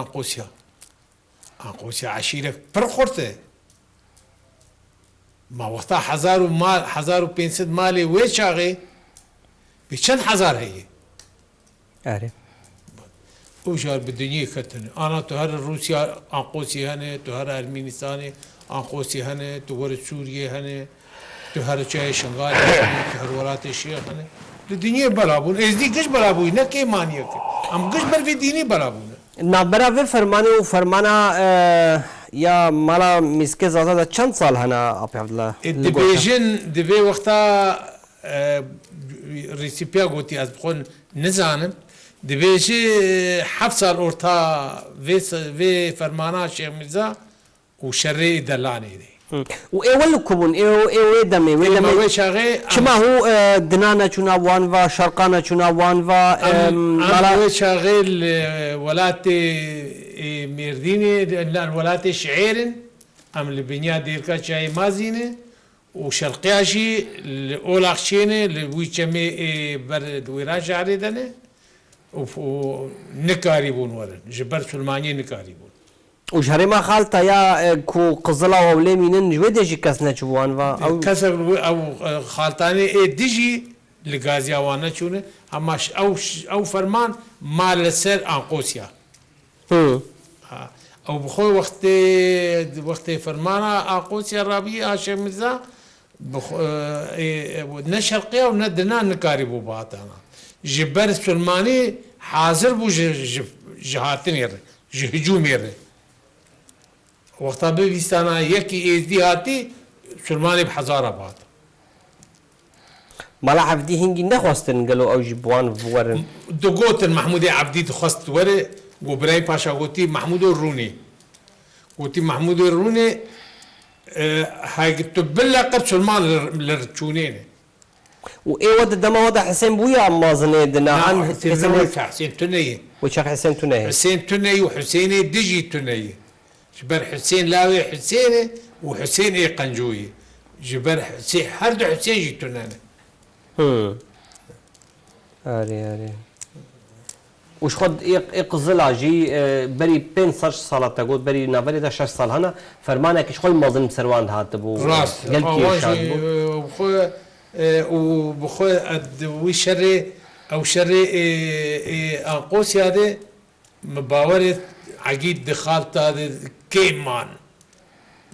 Speaker 3: انقوسيا عشيره برخورته ما وقتها 1500 مالي ويشاغي بچند هزار هي
Speaker 1: آره
Speaker 3: وجار بالدنيا كتن انا تو هر روسيا انقوسي هنه تو هر ارمينستان انقوسي هنه تو ور سوريا هنه تو هر چای شنغال هنه تو هر ولات الشيخ هنه الدنيا بلابون ازدي كش بلابون نه كي مانيه ام كش بل في ديني بلابون
Speaker 1: نابرا في فرمانه و فرمانا یا مالا مسکه زاده چند سال هنا ابي عبد الله
Speaker 3: دبيجن دبي وقتا ريسيبيا قوتي از بخون نزانم دبيجي حفصة الأورتا في فرمانا شيخ ميرزا وشري دلاني دي
Speaker 1: واول كوبون ايو دمي
Speaker 3: وي شاغي
Speaker 1: كما هو دنانا چونا وانوا شرقانا چونا وانوا
Speaker 3: مالا شاغل ولاتي ميرديني ولاتي شعيرن ام البنيا ديركا شاي مازينه وشرقياشي الاولاخشينه لويتشمي برد ويراش عريدنه ونكاريبون ورن جبر سلماني نكاريبون
Speaker 1: وشهري ما خالتا يا كو قزلا وولي مينن جويدجي كسنا چوان
Speaker 3: او كسر او خالتاني اي ديجي لغازيا وانا چونه اما او فرمان مال سر انقوسيا او بخوي وقت فرمانا انقوسيا رابي هاشم ميرزا نه شرقيه و نه دنا نكاريبو باتانا جبر سلماني حاضر بو جهاتن يره هجوم يره وقتا بویستانا یکی ازدی هاتی سلمانی بحزاره بات
Speaker 1: مالا عبدی هنگی نخواستن قالوا او جبوان ورن
Speaker 3: دو قوتن محمود عبدی تخواست وره و برای پاشا قوتی محمود الروني وتي محمود روني هاي تبلا قد سلمان لرتشونين
Speaker 1: وايه ود دما ودا حسين بويا مازنه دنا عن
Speaker 3: حسين تنيه
Speaker 1: وشاك حسين تنهي
Speaker 3: حسين تنيه وحسين دجي تنيه جبر حسين لاوي حسين وحسين اي قنجوي جبر حسين هردو حسين جي تنانه
Speaker 1: اري وش خد اقزلا جي بري بين صار صلاة تقول بري نابري دا 6 سال هنا فرمانك ايش خل مازن سروان هاتبو
Speaker 3: راس وخو وبخو وي شري او شري انقوس هذا مباورة عقيد دخالت هذا كيمان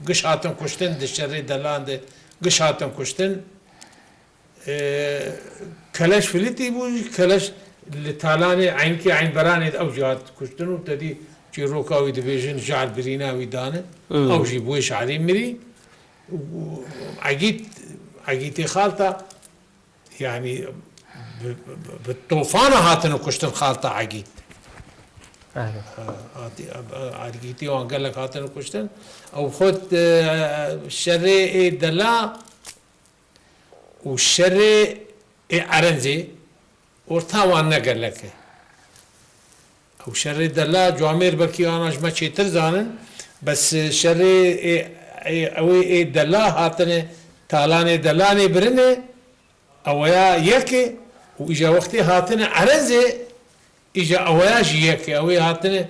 Speaker 3: قش هاتم كشتن دشري دلان ده قش هاتم كشتن كلاش فلتي بو كلاش اللي تالاني عينكي عين براني او جات كشتن وتدي جي روكاوي ديفيجن جعل بريناوي دانه او جي بويش علي مري عقيدتي خالته يعني بالطوفان هاتن كشتن خالته عقيد عقيدتي وان قال لك هاتن كشتن او خد الشري دلا والشري عرنزي ورتاوان قال لك او شري دلا جوامير بركي انا ما شي ترزانن بس شري او دلا هاتن تالاني دلاني برنه اويا يكي واجا وقتي هاتن عرنزي اجا اويا يكي اوي هاتن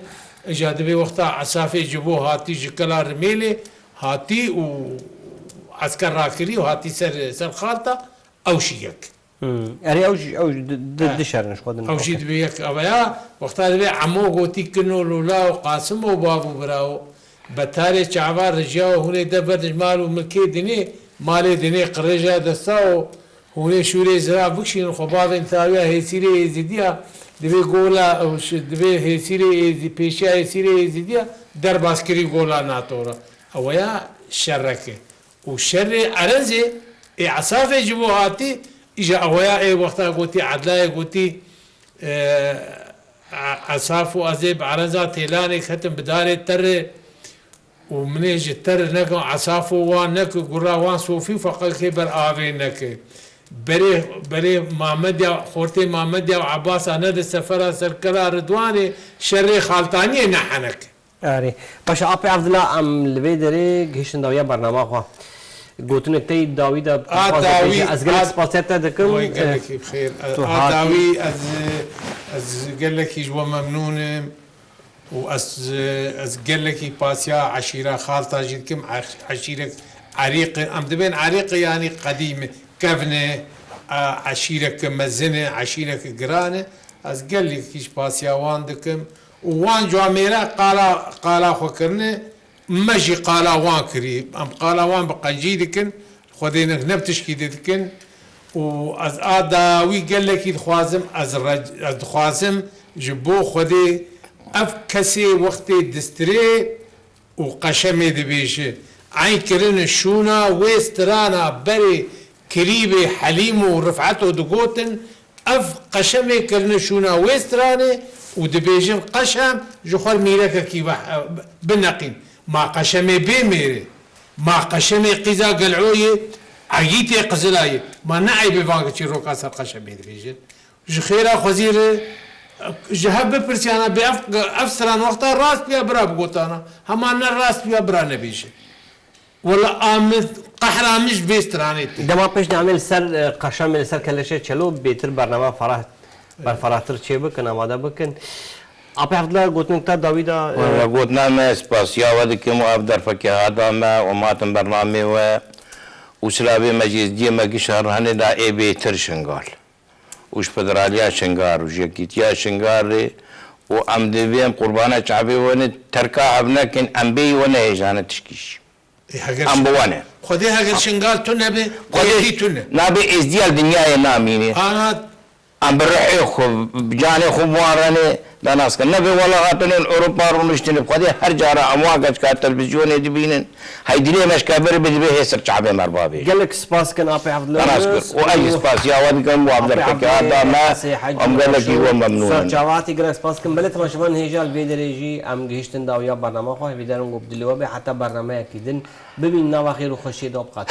Speaker 3: اجا دبي وقتها عسافي جبوه هاتي جكلا رميلي هاتي وعسكر راكري وهاتي سر خالته او شيك
Speaker 1: يعني او دشر نش خدنا
Speaker 3: او شي دبي يك اويا وقتها دبي عمو غوتي كنو لولا وقاسم وبابو براو بتاري شعبان رجاو هنا دبر مال وملكي دني مالي دني قرجة دستاو هوني شوري زرا بكشين خباب انتاويا هيسيري زيديا دبي قولا او دبي هيسيري زي بيشا هيسيري زيديا درب عسكري قولا ناتورا اويا شركه وشر عرنزي اي عصافي جبوهاتي اجا اويا اي وقتا قوتي عدلاي قوتي عصافو ازيب عرنزا تيلاني ختم بداري تر ومنيج تر نك عصافو وان نك قرا وان صوفي فقل كبر آوي نك بري محمد يا خورتي محمد يا عباس انا السفر سركلا رضواني شري خالتاني نحنك
Speaker 1: اري باش ابي عبد الله ام لبيدري جيشن داويا برنامج خو قلتن تي داوي دا
Speaker 3: داوي
Speaker 1: از قال سباسيتا دكم
Speaker 3: قال لك بخير داوي از قال لك يجوا ممنون واز قال لك باسيا عشيره خالطه جدكم عشيره عريق ام دبين عريق يعني قديمه كفنه عشيره مزنه عشيره قرانه از قال لك كيش باسيا واندكم وان جواميرا قالا خكرنا ماشي قالا وان كريب ام قالا وان بقجيدكن خدينا نبتشكيدكن واز داوي قال لك خوازم از خوازم جبو خدي اف كسي وقتي دستري وقشمي دبيشه عين كرن الشونا ويسترانا بري كريبي حليمو ورفعته دقوتن اف قشمي كرن الشونا ويستراني ودبيجن قشم جخور ميرك كي بنقين ما قشمي بميري ما قشمي قزا قلعوي عيتي قزلاي ما نعي بفانك روكا سر قشمي دبيجن جخيرا خزير جهب برسيانا بأفسران وقتا راس بيا برا بقوتانا هما الراس بيا برا نبيجن ولا آمد قحرا مش بيستراني
Speaker 1: دما پیش نعمل سر قشم سر کلشه چلو بهتر برنامه فرح بر فراتر چه بکن آماده بکن آپ عبدالله گوتن تا داویدا
Speaker 2: قلنا ما اسباسيا ودكم وابدر فكي هذا ما وماتم برنامج وسلابي مجلس دي ما شهر هندا اي بي ترشنغال وش فدراليا شنغار وجيكيتيا شنغار وام دبيم قربانه شعبي ون تركا ابنكن امبي ونهجانه تشكيش ام بوانا
Speaker 3: خدي هاجر شنغال تنبي قدي تن
Speaker 2: نبي ازديال دنيا ناميني
Speaker 3: انا
Speaker 2: ام برحي خو بجاني خو موارني لا ناس كان نبي والله غاتن اوروبا ونشتني بقدي هر جاره امواج كا تلفزيون دبينن هاي دلي مش كبر بدي هسر شعبي مربابي
Speaker 1: قال لك سباس كان أبي حفظ
Speaker 2: انا اشكر واي سباس يا ودي كان عبد الحكي هذا ما ام قال لك هو ممنون
Speaker 1: فرجعاتي قال سباس كان بلت ما شمان هيجال بيدريجي ام جهشتن داو يا برنامج خو بيدارن قبل حتى برنامج كيدن ببين نواخير وخشي دوب قات